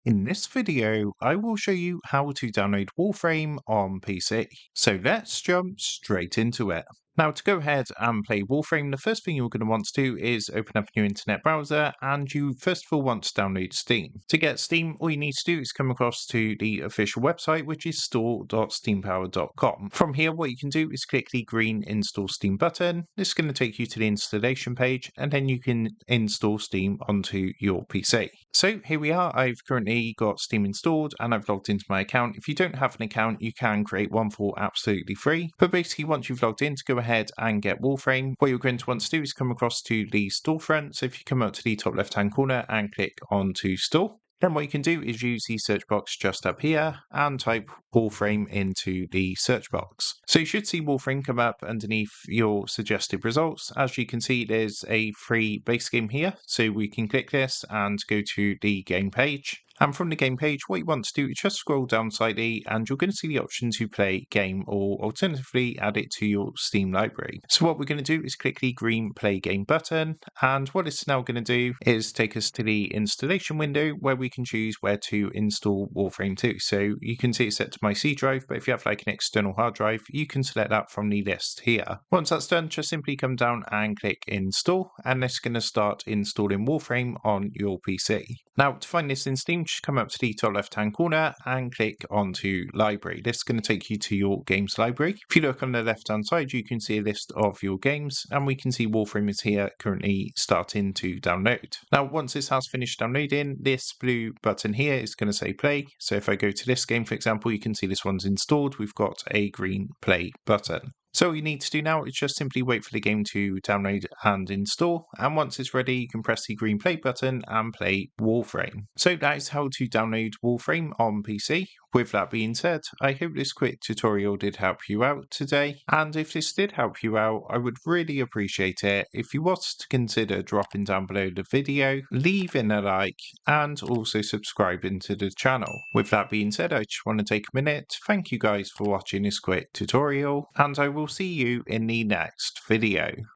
In this video, I will show you how to download Warframe on PC. So let's jump straight into it. Now, to go ahead and play Warframe, the first thing you're going to want to do is open up a new internet browser, and you first of all want to download Steam. To get Steam, all you need to do is come across to the official website, which is store.steampower.com. From here, what you can do is click the green Install Steam button. This is going to take you to the installation page, and then you can install Steam onto your PC. So here we are. I've currently got Steam installed and I've logged into my account. If you don't have an account, you can create one for absolutely free. But basically, once you've logged in, to go ahead and get Warframe, what you're going to want to do is come across to the storefront. So if you come up to the top left hand corner and click onto store, then what you can do is use the search box just up here and type Warframe into the search box. So you should see Warframe come up underneath your suggested results. As you can see, there's a free base game here. So we can click this and go to the game page. And from the game page, what you want to do is just scroll down slightly and you're going to see the option to play game, or alternatively add it to your Steam library. So what we're going to do is click the green play game button, and what it's now going to do is take us to the installation window where we can choose where to install Warframe 2. So you can see it's set to my C drive, but if you have like an external hard drive, you can select that from the list here. Once that's done, just simply come down and click install, and it's going to start installing Warframe on your PC. Now, to find this in Steam, just come up to the top left hand corner and click onto library. This is going to take you to your games library. If you look on the left hand side, you can see a list of your games, and we can see Warframe is here currently starting to download. Now, once this has finished downloading, this blue button here is going to say play. So if I go to this game, for example, you can see this one's installed. We've got a green play button. So all you need to do now is just simply wait for the game to download and install, and once it's ready, you can press the green play button and play Warframe. So that is how to download Warframe on PC. With that being said, I hope this quick tutorial did help you out today, and if this did help you out, I would really appreciate it if you was to consider dropping down below the video, leaving a like, and also subscribing to the channel. With that being said, I just want to take a minute to thank you guys for watching this quick tutorial, and I will see you in the next video.